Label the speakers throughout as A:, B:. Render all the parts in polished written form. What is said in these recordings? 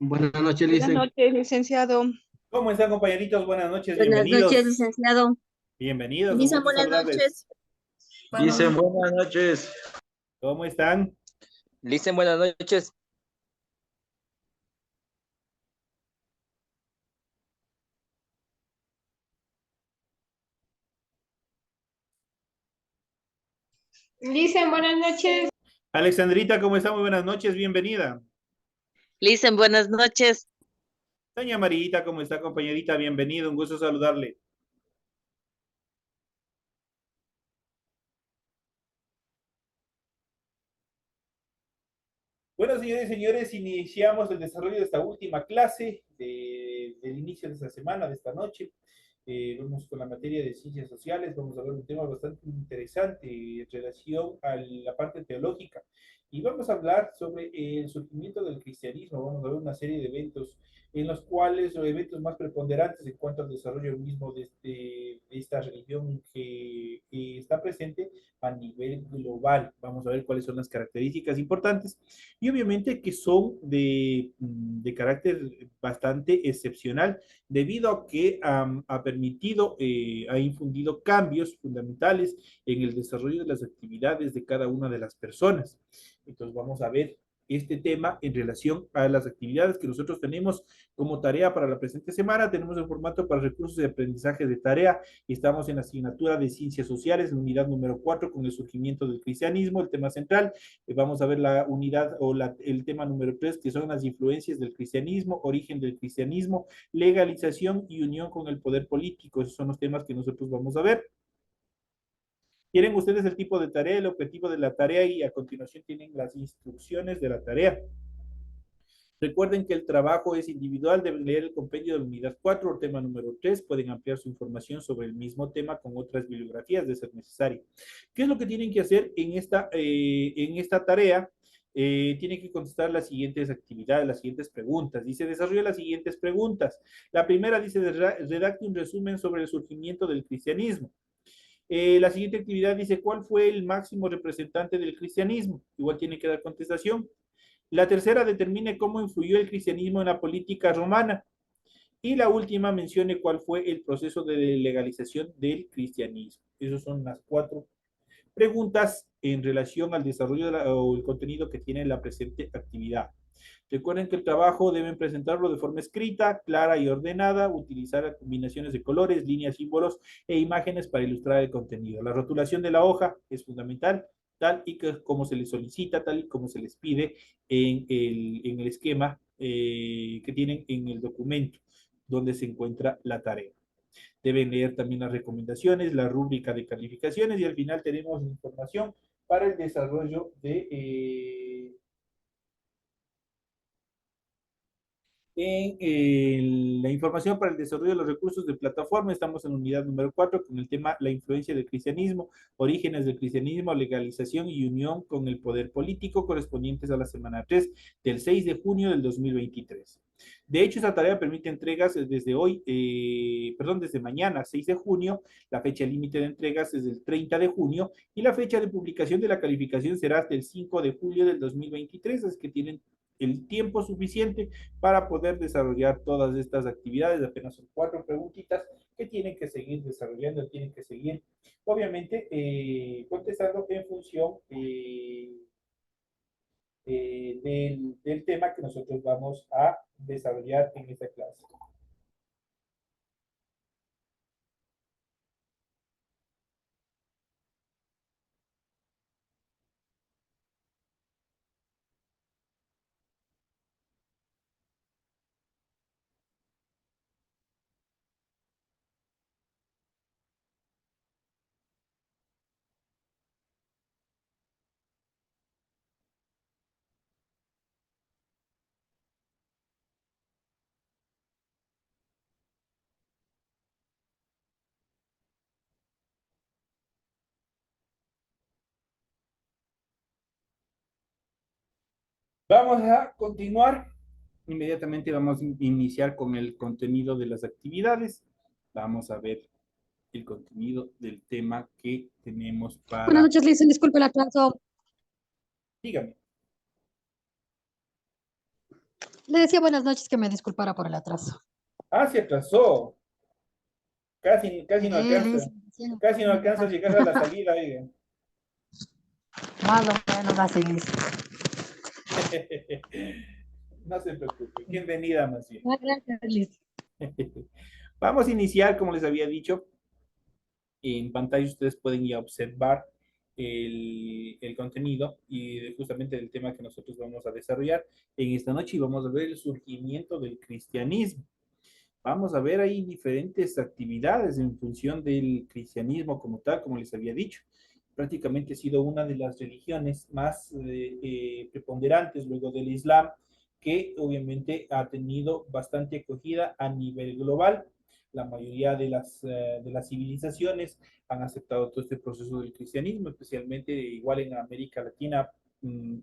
A: Buenas noches,
B: Buenas
A: Licen.
B: noches, licenciado.
C: ¿Cómo están, compañeritos? Buenas noches,
D: Buenas noches,
C: bienvenidos.
D: licenciado.
C: Bienvenidos, un
D: Lisa,
C: gusto
D: buenas
C: saludarles.
D: noches.
A: Dicen buenas noches.
C: ¿Cómo están?
E: Listen, buenas noches.
F: Dicen buenas noches.
C: Alexandrita, ¿cómo está? Muy buenas noches, bienvenida.
D: Listen, buenas noches.
C: Doña Marita, ¿cómo está, compañerita? Bienvenido, un gusto saludarle. Bueno, señores y señores, iniciamos el desarrollo de esta última clase del inicio de esta semana, de esta noche. Vamos con la materia de ciencias sociales, vamos a ver un tema bastante interesante en relación a la parte teológica. Y vamos a hablar sobre el surgimiento del cristianismo. Vamos a ver una serie de eventos en los cuales, los eventos más preponderantes en cuanto al desarrollo mismo de esta religión que está presente a nivel global. Vamos a ver cuáles son las características importantes y obviamente que son de carácter bastante excepcional debido a que ha permitido, ha infundido cambios fundamentales en el desarrollo de las actividades de cada una de las personas. Entonces vamos a ver este tema en relación a las actividades que nosotros tenemos como tarea para la presente semana. Tenemos el formato para recursos de aprendizaje de tarea y estamos en la asignatura de ciencias sociales, la unidad número 4 con el surgimiento del cristianismo, el tema central. Vamos a ver la unidad o el tema número 3 que son las influencias del cristianismo, origen del cristianismo, legalización y unión con el poder político. Esos son los temas que nosotros vamos a ver. Tienen ustedes el tipo de tarea, el objetivo de la tarea y a continuación tienen las instrucciones de la tarea. Recuerden que el trabajo es individual, deben leer el compendio de la unidad 4 o tema número 3, pueden ampliar su información sobre el mismo tema con otras bibliografías de ser necesario. ¿Qué es lo que tienen que hacer en esta tarea? Tienen que contestar las siguientes actividades, las siguientes preguntas. Dice, desarrolla las siguientes preguntas. La primera dice, redacte un resumen sobre el surgimiento del cristianismo. La siguiente actividad dice, ¿cuál fue el máximo representante del cristianismo? Igual tiene que dar contestación. La tercera determine cómo influyó el cristianismo en la política romana. Y la última mencione cuál fue el proceso de legalización del cristianismo. Esas son las 4 preguntas en relación al desarrollo o el contenido que tiene la presente actividad. Recuerden que el trabajo deben presentarlo de forma escrita, clara y ordenada, utilizar combinaciones de colores, líneas, símbolos e imágenes para ilustrar el contenido. La rotulación de la hoja es fundamental, tal y como se les solicita, tal y como se les pide en el esquema que tienen en el documento donde se encuentra la tarea. Deben leer también las recomendaciones, la rúbrica de calificaciones y al final tenemos información para el desarrollo en la información para el desarrollo de los recursos de plataforma. Estamos en la unidad número 4 con el tema la influencia del cristianismo, orígenes del cristianismo, legalización y unión con el poder político correspondientes a la semana 3 del 6 de junio del 2023. De hecho, esta tarea permite entregas desde hoy, desde mañana 6 de junio, la fecha límite de entregas es el 30 de junio y la fecha de publicación de la calificación será hasta el 5 de julio del 2023, es que tienen el tiempo suficiente para poder desarrollar todas estas actividades. Apenas son 4 preguntitas que tienen que seguir desarrollando, tienen que seguir, obviamente, contestando en función del tema que nosotros vamos a desarrollar en esta clase. Vamos a continuar. Inmediatamente vamos a iniciar con el contenido de las actividades. Vamos a ver el contenido del tema que tenemos
B: Buenas
C: para...
B: noches, Lisa. Disculpe el atraso.
C: Dígame.
B: Le decía buenas noches, que me disculpara por el atraso.
C: Ah, se atrasó. Casi no alcanza.
B: Licenciado.
C: Casi no alcanza a llegar a la salida, oiga.
B: Más o menos así es.
C: No se preocupe. Bienvenida, más bien.
B: Ah, gracias, Liz.
C: Vamos a iniciar, como les había dicho. En pantalla ustedes pueden ya observar el contenido y justamente el tema que nosotros vamos a desarrollar en esta noche y vamos a ver el surgimiento del cristianismo. Vamos a ver ahí diferentes actividades en función del cristianismo como tal, como les había dicho. Prácticamente ha sido una de las religiones más preponderantes luego del Islam, que obviamente ha tenido bastante acogida a nivel global. La mayoría de las civilizaciones han aceptado todo este proceso del cristianismo, especialmente igual en América Latina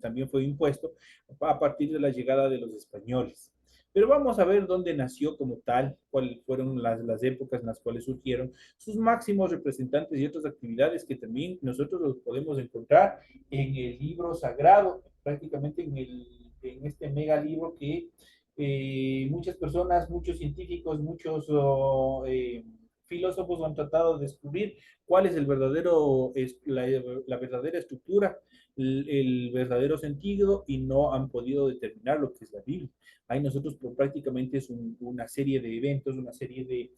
C: también fue impuesto a partir de la llegada de los españoles. Pero vamos a ver dónde nació como tal, cuáles fueron las épocas en las cuales surgieron sus máximos representantes y otras actividades que también nosotros los podemos encontrar en el libro sagrado, prácticamente en este mega libro que muchas personas, muchos científicos, muchos filósofos han tratado de descubrir cuál es el verdadero, la verdadera estructura, el verdadero sentido y no han podido determinar lo que es la Biblia. Ahí nosotros prácticamente es una serie de eventos, una serie de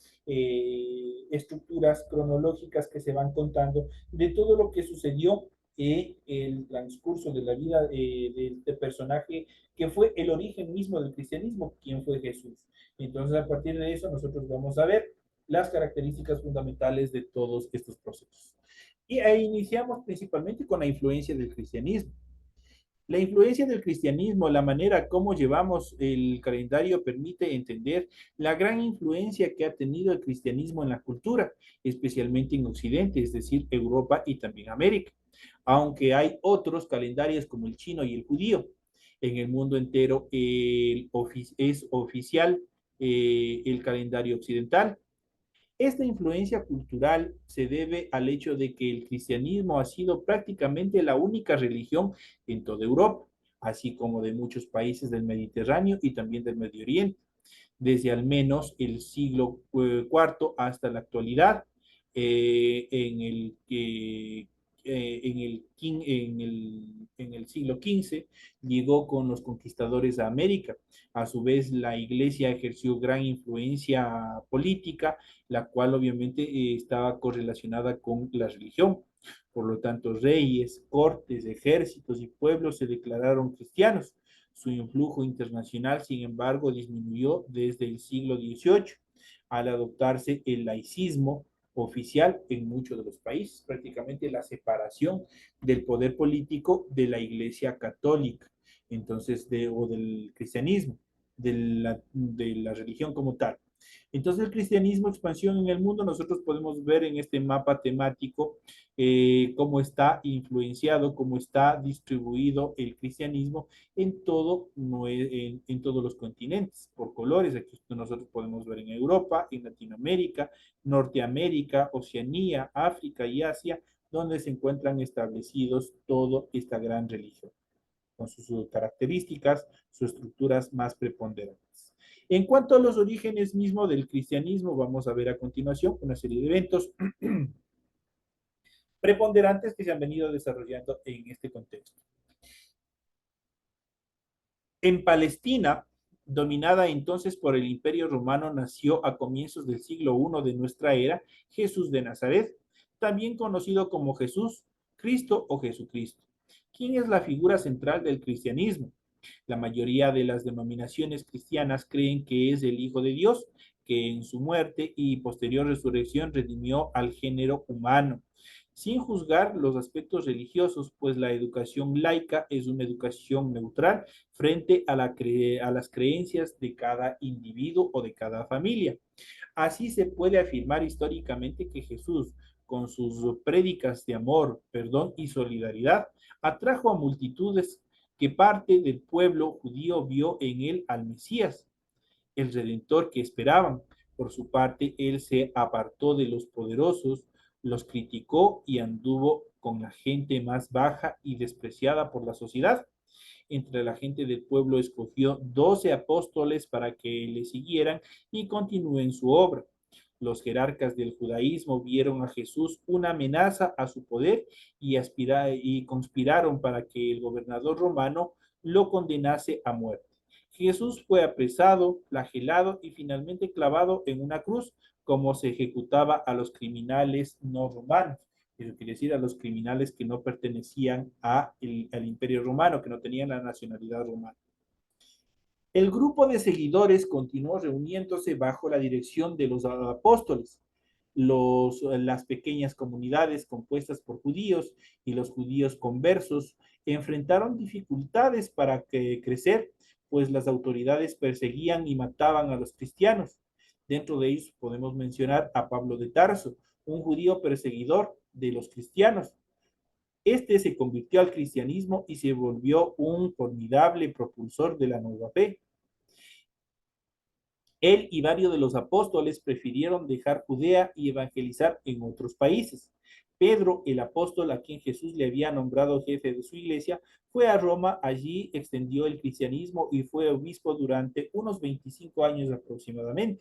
C: estructuras cronológicas que se van contando de todo lo que sucedió en el transcurso de la vida de este personaje que fue el origen mismo del cristianismo, quien fue Jesús. Entonces, a partir de eso, nosotros vamos a ver las características fundamentales de todos estos procesos. Y ahí iniciamos principalmente con la influencia del cristianismo. La influencia del cristianismo, la manera como llevamos el calendario permite entender la gran influencia que ha tenido el cristianismo en la cultura, especialmente en Occidente, es decir, Europa y también América, aunque hay otros calendarios como el chino y el judío. En el mundo entero es oficial el calendario occidental. Esta influencia cultural se debe al hecho de que el cristianismo ha sido prácticamente la única religión en toda Europa, así como de muchos países del Mediterráneo y también del Medio Oriente, desde al menos el siglo IV hasta la actualidad, en en el siglo XV llegó con los conquistadores a América. A su vez, la iglesia ejerció gran influencia política, la cual obviamente estaba correlacionada con la religión. Por lo tanto, reyes, cortes, ejércitos y pueblos se declararon cristianos. Su influjo internacional, sin embargo, disminuyó desde el siglo XVIII al adoptarse el laicismo oficial en muchos de los países, prácticamente la separación del poder político de la Iglesia Católica, entonces, o del cristianismo, de la religión como tal. Entonces, el cristianismo, expansión en el mundo, nosotros podemos ver en este mapa temático cómo está influenciado, cómo está distribuido el cristianismo en todos los continentes, por colores. Aquí nosotros podemos ver en Europa, en Latinoamérica, Norteamérica, Oceanía, África y Asia, donde se encuentran establecidos toda esta gran religión, con sus características, sus estructuras más preponderantes. En cuanto a los orígenes mismos del cristianismo, vamos a ver a continuación una serie de eventos preponderantes que se han venido desarrollando en este contexto. En Palestina, dominada entonces por el Imperio Romano, nació a comienzos del siglo I de nuestra era Jesús de Nazaret, también conocido como Jesús, Cristo o Jesucristo. ¿Quién es la figura central del cristianismo? La mayoría de las denominaciones cristianas creen que es el Hijo de Dios, que en su muerte y posterior resurrección redimió al género humano, sin juzgar los aspectos religiosos, pues la educación laica es una educación neutral frente a las creencias de cada individuo o de cada familia. Así se puede afirmar históricamente que Jesús, con sus prédicas de amor, perdón y solidaridad, atrajo a multitudes que parte del pueblo judío vio en él al Mesías, el redentor que esperaban. Por su parte, él se apartó de los poderosos, los criticó y anduvo con la gente más baja y despreciada por la sociedad. Entre la gente del pueblo escogió 12 apóstoles para que le siguieran y continúen su obra. Los jerarcas del judaísmo vieron a Jesús una amenaza a su poder y conspiraron para que el gobernador romano lo condenase a muerte. Jesús fue apresado, flagelado y finalmente clavado en una cruz, como se ejecutaba a los criminales no romanos. Eso quiere decir a los criminales que no pertenecían al Imperio Romano, que no tenían la nacionalidad romana. El grupo de seguidores continuó reuniéndose bajo la dirección de los apóstoles. Las pequeñas comunidades compuestas por judíos y los judíos conversos enfrentaron dificultades para crecer, pues las autoridades perseguían y mataban a los cristianos. Dentro de ellos podemos mencionar a Pablo de Tarso, un judío perseguidor de los cristianos. Este se convirtió al cristianismo y se volvió un formidable propulsor de la nueva fe. Él y varios de los apóstoles prefirieron dejar Judea y evangelizar en otros países. Pedro, el apóstol a quien Jesús le había nombrado jefe de su iglesia, fue a Roma, allí extendió el cristianismo y fue obispo durante unos 25 años aproximadamente.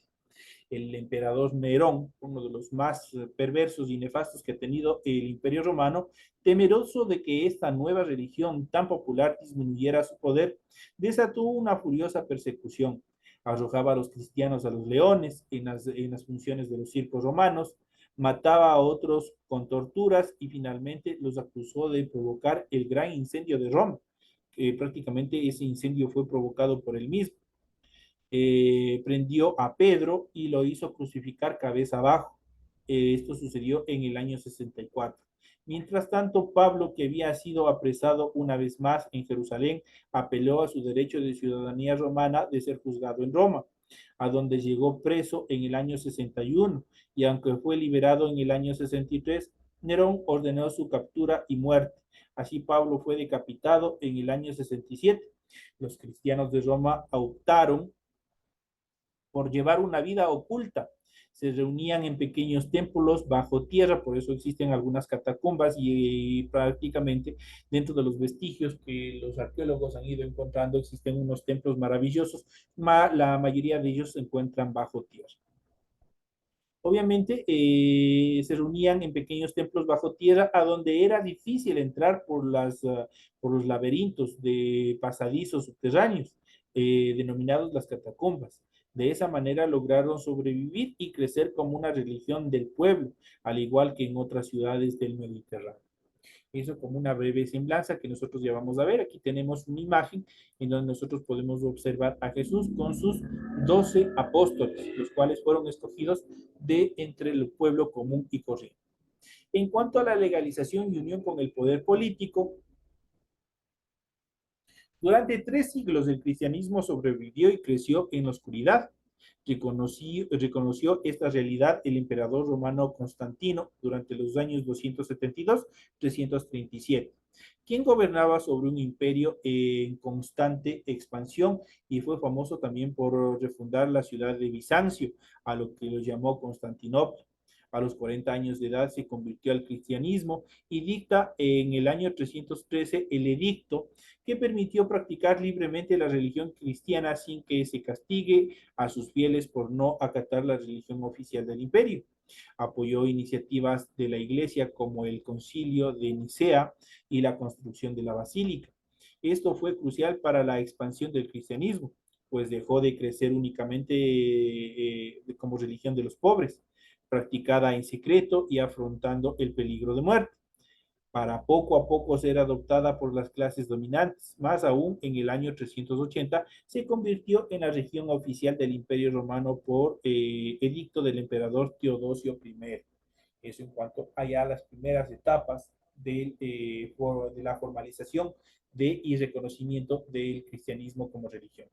C: El emperador Nerón, uno de los más perversos y nefastos que ha tenido el Imperio Romano, temeroso de que esta nueva religión tan popular disminuyera su poder, desató una furiosa persecución. Arrojaba a los cristianos a los leones en las funciones de los circos romanos, mataba a otros con torturas y finalmente los acusó de provocar el gran incendio de Roma. Prácticamente ese incendio fue provocado por él mismo. Prendió a Pedro y lo hizo crucificar cabeza abajo. Esto sucedió en el año 64. Mientras tanto, Pablo, que había sido apresado una vez más en Jerusalén, apeló a su derecho de ciudadanía romana de ser juzgado en Roma, a donde llegó preso en el año 61, y aunque fue liberado en el año 63, Nerón ordenó su captura y muerte. Así Pablo fue decapitado en el año 67. Los cristianos de Roma optaron por llevar una vida oculta. Se reunían en pequeños templos bajo tierra, por eso existen algunas catacumbas y prácticamente dentro de los vestigios que los arqueólogos han ido encontrando existen unos templos maravillosos, la mayoría de ellos se encuentran bajo tierra. Obviamente se reunían en pequeños templos bajo tierra a donde era difícil entrar por los laberintos de pasadizos subterráneos, denominados las catacumbas. De esa manera lograron sobrevivir y crecer como una religión del pueblo, al igual que en otras ciudades del Mediterráneo. Eso como una breve semblanza que nosotros ya vamos a ver. Aquí tenemos una imagen en donde nosotros podemos observar a Jesús con sus 12 apóstoles, los cuales fueron escogidos de entre el pueblo común y corriente. En cuanto a la legalización y unión con el poder político, durante 3 siglos el cristianismo sobrevivió y creció en la oscuridad. Reconoció esta realidad el emperador romano Constantino durante los años 272-337, quien gobernaba sobre un imperio en constante expansión y fue famoso también por refundar la ciudad de Bizancio, a lo que lo llamó Constantinopla. A los 40 años de edad se convirtió al cristianismo y dicta en el año 313 el edicto que permitió practicar libremente la religión cristiana sin que se castigue a sus fieles por no acatar la religión oficial del imperio. Apoyó iniciativas de la iglesia como el concilio de Nicea y la construcción de la basílica. Esto fue crucial para la expansión del cristianismo, pues dejó de crecer únicamente como religión de los pobres, practicada en secreto y afrontando el peligro de muerte, para poco a poco ser adoptada por las clases dominantes. Más aún, en el año 380 se convirtió en la religión oficial del Imperio Romano por edicto del emperador Teodosio I. Eso en cuanto a ya las primeras etapas de la formalización y reconocimiento del cristianismo como religión.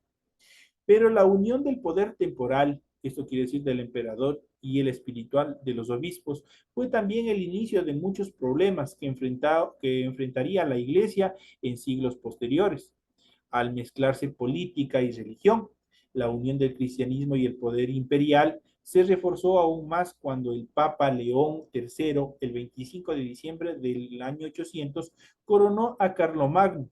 C: Pero la unión del poder temporal, esto quiere decir del emperador, y el espiritual de los obispos, fue también el inicio de muchos problemas que enfrentaría la iglesia en siglos posteriores. Al mezclarse política y religión, la unión del cristianismo y el poder imperial se reforzó aún más cuando el Papa León III, el 25 de diciembre del año 800, coronó a Carlomagno,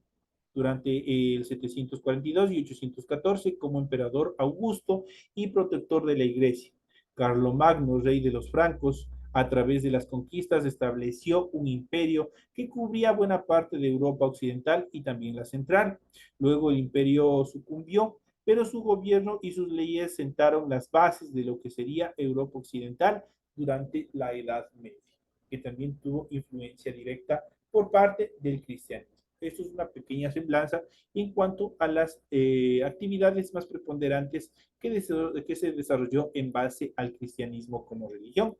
C: durante el 742 y 814 como emperador Augusto y protector de la iglesia. Carlomagno, rey de los francos, a través de las conquistas estableció un imperio que cubría buena parte de Europa occidental y también la central. Luego el imperio sucumbió, pero su gobierno y sus leyes sentaron las bases de lo que sería Europa occidental durante la Edad Media, que también tuvo influencia directa por parte del cristianismo. Esto es una pequeña semblanza en cuanto a las actividades más preponderantes que se desarrolló en base al cristianismo como religión.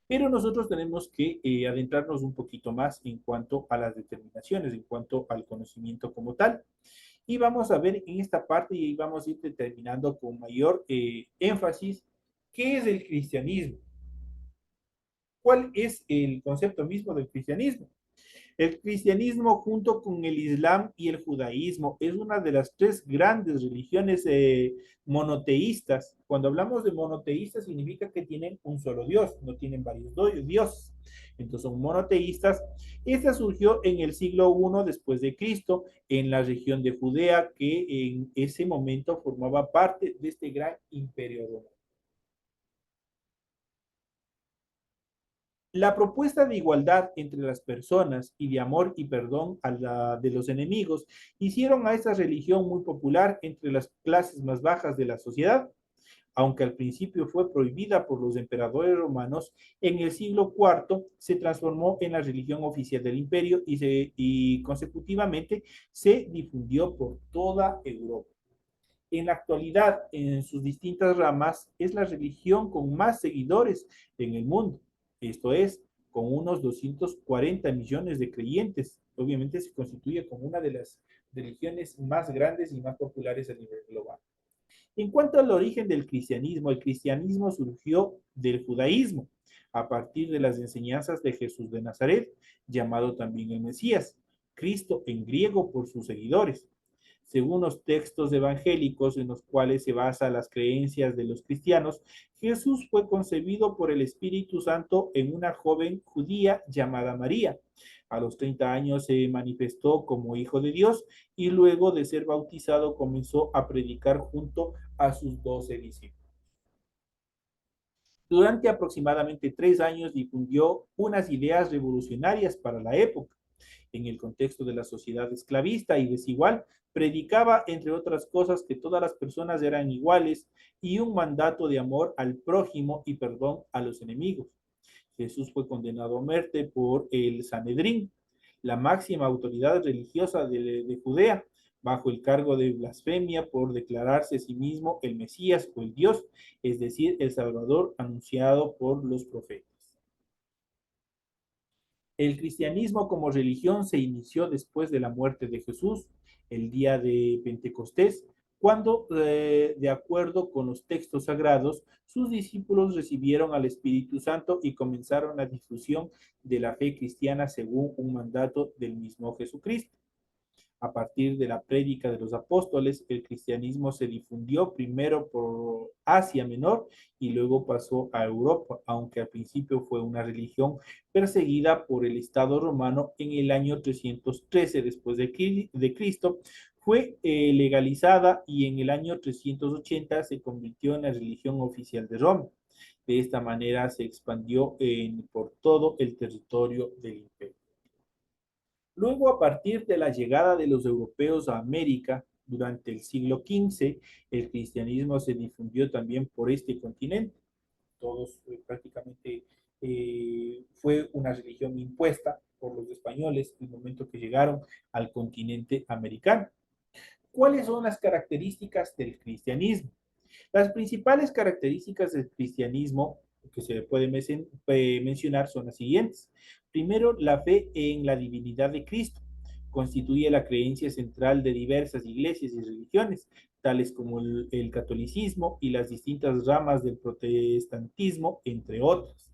C: Pero nosotros tenemos que adentrarnos un poquito más en cuanto a las determinaciones, en cuanto al conocimiento como tal. Y vamos a ver en esta parte y vamos a ir determinando con mayor énfasis qué es el cristianismo. ¿Cuál es el concepto mismo del cristianismo? El cristianismo junto con el islam y el judaísmo es una de las tres grandes religiones monoteístas. Cuando hablamos de monoteístas significa que tienen un solo Dios, no tienen varios dioses. Entonces son monoteístas. Esta surgió en el siglo I después de Cristo en la región de Judea, que en ese momento formaba parte de este gran imperio romano. La propuesta de igualdad entre las personas y de amor y perdón de los enemigos hicieron a esta religión muy popular entre las clases más bajas de la sociedad. Aunque al principio fue prohibida por los emperadores romanos, en el siglo IV se transformó en la religión oficial del imperio y consecutivamente se difundió por toda Europa. En la actualidad, en sus distintas ramas, es la religión con más seguidores en el mundo. Esto es, con unos 240 millones de creyentes. Obviamente se constituye como una de las religiones más grandes y más populares a nivel global. En cuanto al origen del cristianismo, el cristianismo surgió del judaísmo, a partir de las enseñanzas de Jesús de Nazaret, llamado también el Mesías, Cristo en griego por sus seguidores. Según los textos evangélicos en los cuales se basan las creencias de los cristianos, Jesús fue concebido por el Espíritu Santo en una joven judía llamada María. A los 30 años se manifestó como hijo de Dios y luego de ser bautizado comenzó a predicar junto a sus 12 discípulos. Durante aproximadamente 3 años difundió unas ideas revolucionarias para la época. En el contexto de la sociedad esclavista y desigual, predicaba, entre otras cosas, que todas las personas eran iguales y un mandato de amor al prójimo y perdón a los enemigos. Jesús fue condenado a muerte por el Sanedrín, la máxima autoridad religiosa de Judea, bajo el cargo de blasfemia por declararse a sí mismo el Mesías o el Dios, es decir, el Salvador anunciado por los profetas. El cristianismo como religión se inició después de la muerte de Jesús, el día de Pentecostés, cuando, de acuerdo con los textos sagrados, sus discípulos recibieron al Espíritu Santo y comenzaron la difusión de la fe cristiana según un mandato del mismo Jesucristo. A partir de la prédica de los apóstoles, el cristianismo se difundió primero por Asia Menor y luego pasó a Europa, aunque al principio fue una religión perseguida por el Estado romano en el año 313 después de Cristo, fue legalizada y en el año 380 se convirtió en la religión oficial de Roma. De esta manera se expandió por todo el territorio del imperio. Luego, a partir de la llegada de los europeos a América durante el siglo XV, el cristianismo se difundió también por este continente. Todos prácticamente fue una religión impuesta por los españoles en el momento que llegaron al continente americano. ¿Cuáles son las características del cristianismo? Las principales características del cristianismo que se puede mencionar son las siguientes. Primero, la fe en la divinidad de Cristo constituye la creencia central de diversas iglesias y religiones, tales como el catolicismo y las distintas ramas del protestantismo, entre otras.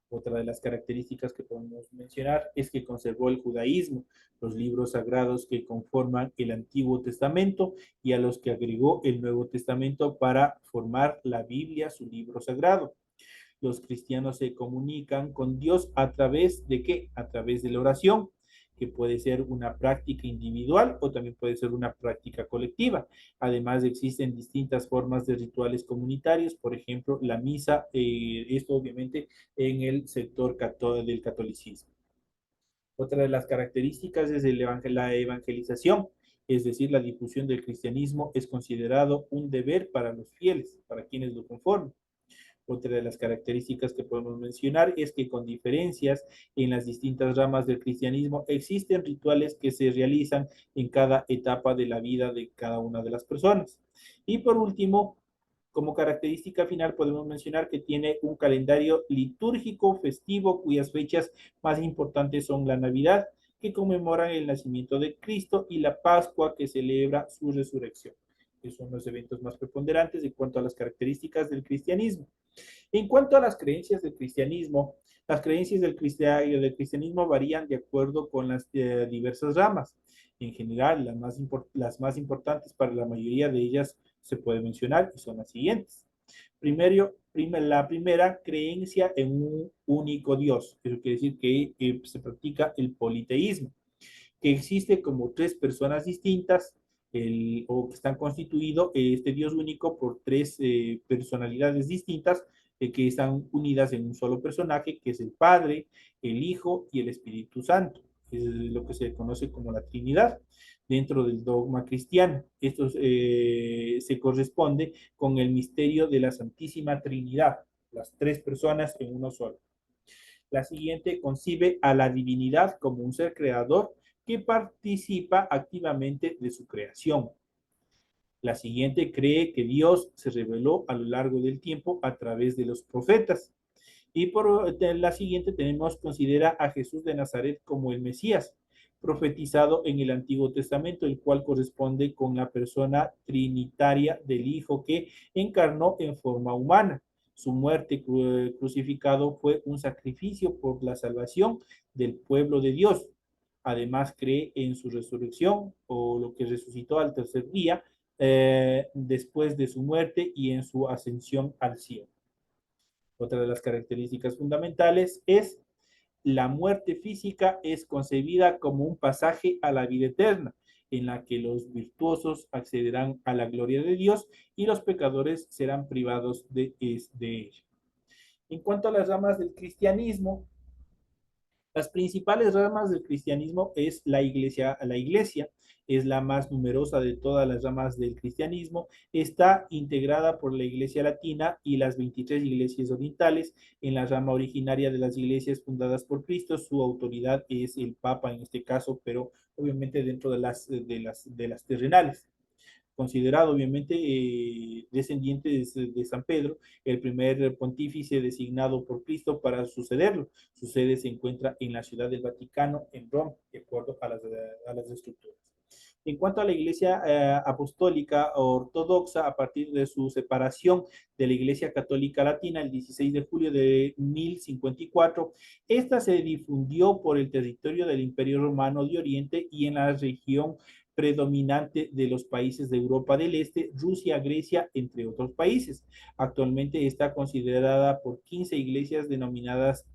C: Otra de las características que podemos mencionar es que conservó el judaísmo, los libros sagrados que conforman el Antiguo Testamento y a los que agregó el Nuevo Testamento para formar la Biblia, su libro sagrado. Los cristianos se comunican con Dios a través de ¿qué? A través de la oración. que puede ser una práctica individual o también puede ser una práctica colectiva. Además, existen distintas formas de rituales comunitarios, por ejemplo, la misa, esto obviamente en el sector del catolicismo. Otra de las características es la evangelización, es decir, la difusión del cristianismo es considerado un deber para los fieles, para quienes lo conforman. Otra de las características que podemos mencionar es que con diferencias en las distintas ramas del cristianismo existen rituales que se realizan en cada etapa de la vida de cada una de las personas. Y por último, como característica final podemos mencionar que tiene un calendario litúrgico festivo cuyas fechas más importantes son la Navidad, que conmemoran el nacimiento de Cristo, y la Pascua, que celebra su resurrección. Esos son los eventos más preponderantes en cuanto a las características del cristianismo. En cuanto a las creencias del cristianismo, las creencias del cristianismo varían de acuerdo con las diversas ramas. En general, las más importantes para la mayoría de ellas se puede mencionar y son las siguientes. La primera, creencia en un único Dios. Eso quiere decir que se practica el politeísmo, que existe como tres personas distintas, o que están constituidos este Dios único por tres personalidades distintas que están unidas en un solo personaje, que es el Padre, el Hijo y el Espíritu Santo. Es lo que se conoce como la Trinidad dentro del dogma cristiano. Esto se corresponde con el misterio de la Santísima Trinidad, las tres personas en uno solo. La siguiente concibe a la divinidad como un ser creador que participa activamente de su creación. La siguiente cree que Dios se reveló a lo largo del tiempo a través de los profetas. Y por la siguiente considera a Jesús de Nazaret como el Mesías, profetizado en el Antiguo Testamento, el cual corresponde con la persona trinitaria del Hijo que encarnó en forma humana. Su muerte crucificado fue un sacrificio por la salvación del pueblo de Dios. Además cree en su resurrección, o lo que resucitó al tercer día después de su muerte, y en su ascensión al cielo. Otra de las características fundamentales es la muerte física es concebida como un pasaje a la vida eterna, en la que los virtuosos accederán a la gloria de Dios y los pecadores serán privados de ella. En cuanto a las ramas del cristianismo, las principales ramas del cristianismo es la iglesia. La iglesia es la más numerosa de todas las ramas del cristianismo. Está integrada por la iglesia latina y las 23 iglesias orientales. En la rama originaria de las iglesias fundadas por Cristo, su autoridad es el Papa en este caso, pero obviamente dentro de las terrenales, considerado obviamente descendiente de San Pedro, el primer pontífice designado por Cristo para sucederlo. Su sede se encuentra en la Ciudad del Vaticano, en Roma, de acuerdo a las estructuras. En cuanto a la Iglesia Apostólica Ortodoxa, a partir de su separación de la Iglesia Católica Latina el 16 de julio de 1054, esta se difundió por el territorio del Imperio Romano de Oriente y en la región predominante de los países de Europa del Este, Rusia, Grecia, entre otros países. Actualmente está considerada por 15 iglesias denominadas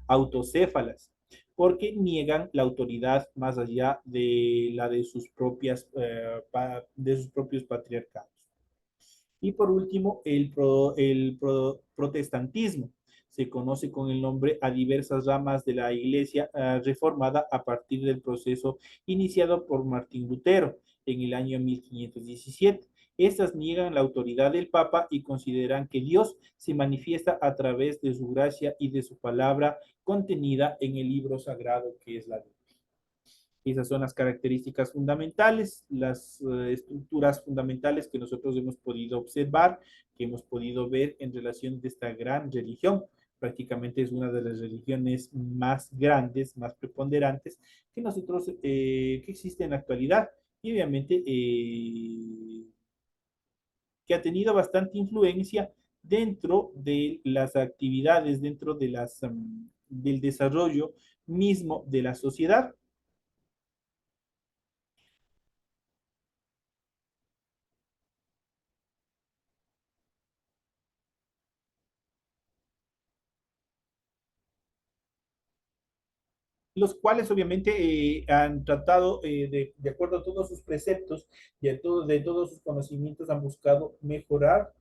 C: autocéfalas, porque niegan la autoridad más allá de la de sus propios patriarcados. Y por último, protestantismo. Se conoce con el nombre a diversas ramas de la Iglesia reformada a partir del proceso iniciado por Martín Lutero en el año 1517. Estas niegan la autoridad del Papa y consideran que Dios se manifiesta a través de su gracia y de su palabra contenida en el libro sagrado que es la Biblia. Esas son las características fundamentales, las estructuras fundamentales que nosotros hemos podido observar, que hemos podido ver en relación de esta gran religión. Prácticamente es una de las religiones más grandes, más preponderantes que nosotros, que existe en la actualidad. Y obviamente que ha tenido bastante influencia dentro de las actividades, dentro de del desarrollo mismo de la sociedad. los cuales obviamente han tratado, de acuerdo a todos sus preceptos y de todos sus conocimientos, han buscado mejorar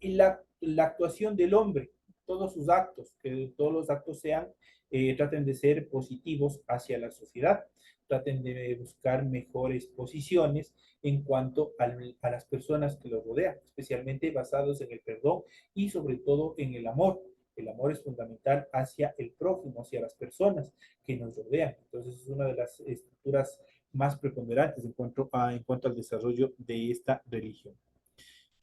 C: la actuación del hombre, todos sus actos, que todos los actos traten de ser positivos hacia la sociedad, traten de buscar mejores posiciones en cuanto a las personas que los rodean, especialmente basados en el perdón y sobre todo en el amor. El amor es fundamental hacia el prójimo, hacia las personas que nos rodean. Entonces es una de las estructuras más preponderantes en cuanto al desarrollo de esta religión.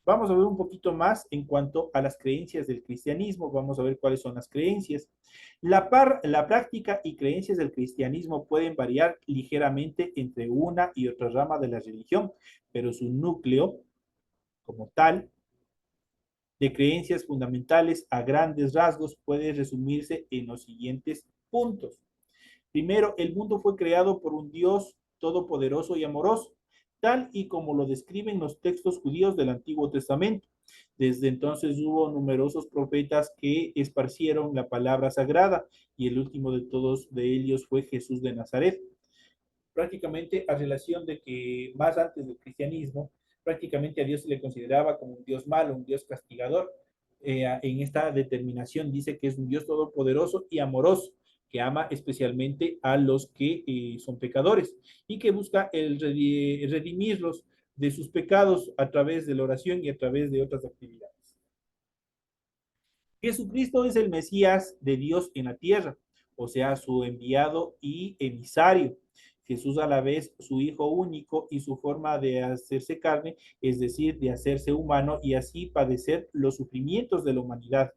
C: Vamos a ver un poquito más en cuanto a las creencias del cristianismo. Vamos a ver cuáles son las creencias. La práctica y creencias del cristianismo pueden variar ligeramente entre una y otra rama de la religión, pero su núcleo, como tal, de creencias fundamentales a grandes rasgos puede resumirse en los siguientes puntos. Primero, el mundo fue creado por un Dios todopoderoso y amoroso, tal y como lo describen los textos judíos del Antiguo Testamento. Desde entonces hubo numerosos profetas que esparcieron la palabra sagrada y el último de todos de ellos fue Jesús de Nazaret. Prácticamente a relación de que más antes del cristianismo, prácticamente a Dios se le consideraba como un Dios malo, un Dios castigador. En esta determinación dice que es un Dios todopoderoso y amoroso, que ama especialmente a los que son pecadores y que busca redimirlos de sus pecados a través de la oración y a través de otras actividades. Jesucristo es el Mesías de Dios en la tierra, o sea, su enviado y emisario. Jesús a la vez su Hijo único y su forma de hacerse carne, es decir, de hacerse humano y así padecer los sufrimientos de la humanidad.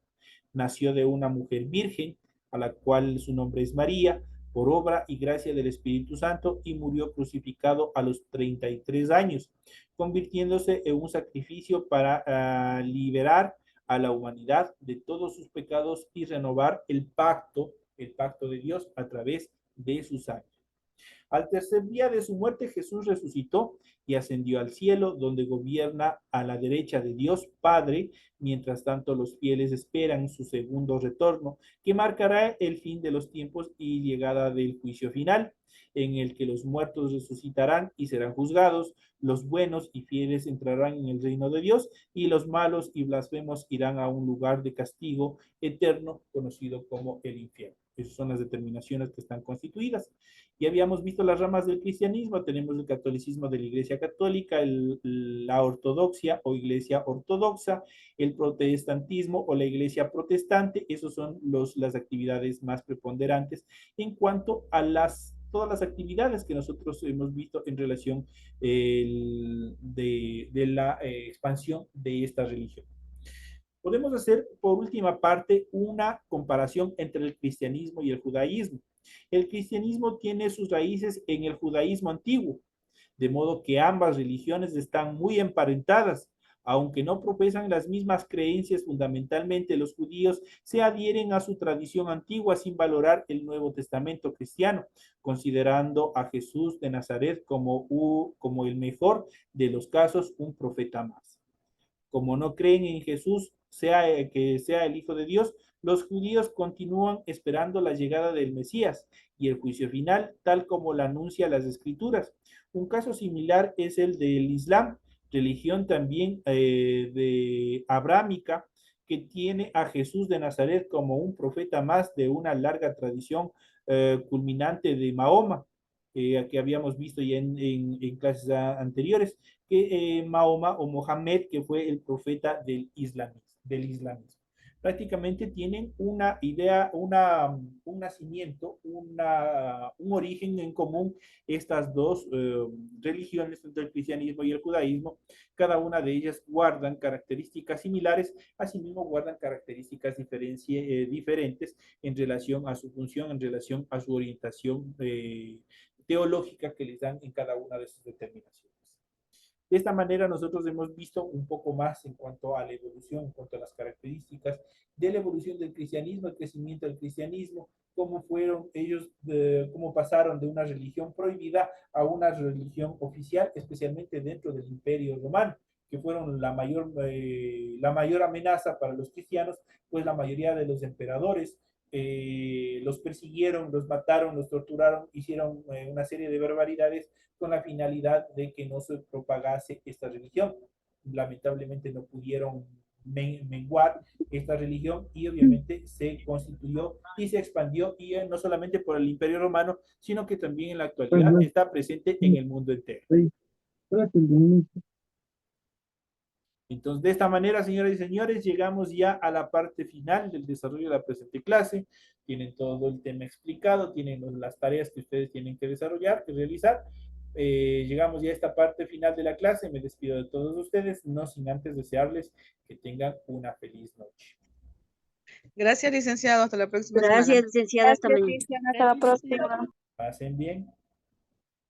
C: Nació de una mujer virgen, a la cual su nombre es María, por obra y gracia del Espíritu Santo, y murió crucificado a los 33 años, convirtiéndose en un sacrificio para liberar a la humanidad de todos sus pecados y renovar el pacto de Dios a través de su sangre. Al tercer día de su muerte, Jesús resucitó y ascendió al cielo, donde gobierna a la derecha de Dios Padre. Mientras tanto, los fieles esperan su segundo retorno, que marcará el fin de los tiempos y llegada del juicio final, en el que los muertos resucitarán y serán juzgados, los buenos y fieles entrarán en el reino de Dios, y los malos y blasfemos irán a un lugar de castigo eterno, conocido como el infierno. Esas son las determinaciones que están constituidas. Y habíamos visto las ramas del cristianismo, tenemos el catolicismo de la Iglesia Católica, la ortodoxia o Iglesia Ortodoxa, el protestantismo o la Iglesia Protestante. Esas son las actividades más preponderantes en cuanto a todas las actividades que nosotros hemos visto en relación de la expansión de esta religión. Podemos hacer, por última parte, una comparación entre el cristianismo y el judaísmo. El cristianismo tiene sus raíces en el judaísmo antiguo, de modo que ambas religiones están muy emparentadas. Aunque no profesan las mismas creencias, fundamentalmente los judíos se adhieren a su tradición antigua sin valorar el Nuevo Testamento cristiano, considerando a Jesús de Nazaret como el mejor de los casos, un profeta más. Como no creen en Jesús, que sea el Hijo de Dios, los judíos continúan esperando la llegada del Mesías y el juicio final, tal como lo anuncia las Escrituras. Un caso similar es el del Islam, religión también de abrámica, que tiene a Jesús de Nazaret como un profeta más de una larga tradición culminante de Mahoma, que habíamos visto ya en clases anteriores, que Mahoma o Mohammed, que fue el profeta del islamismo. Prácticamente tienen una idea, un nacimiento, un origen en común estas dos religiones, entre el cristianismo y el judaísmo. Cada una de ellas guardan características similares, asimismo guardan características diferentes en relación a su función, en relación a su orientación teológica que les dan en cada una de sus determinaciones. De esta manera nosotros hemos visto un poco más en cuanto a la evolución, en cuanto a las características de la evolución del cristianismo, el crecimiento del cristianismo, cómo fueron ellos, cómo pasaron de una religión prohibida a una religión oficial, especialmente dentro del Imperio Romano, que fueron la mayor amenaza para los cristianos, pues la mayoría de los emperadores los persiguieron, los mataron, los torturaron, hicieron una serie de barbaridades con la finalidad de que no se propagase esta religión. Lamentablemente no pudieron menguar esta religión y obviamente se constituyó y se expandió y no solamente por el Imperio Romano, sino que también en la actualidad está presente en el mundo entero. Entonces, de esta manera, señoras y señores, llegamos ya a la parte final del desarrollo de la presente clase. Tienen todo el tema explicado, tienen las tareas que ustedes tienen que desarrollar, que realizar. Llegamos ya a esta parte final de la clase. Me despido de todos ustedes, no sin antes desearles que tengan una feliz noche.
G: Gracias, licenciado. Hasta la próxima
D: Gracias,
G: semana.
D: licenciada. Hasta mañana.
F: Hasta la próxima.
C: Pasen bien.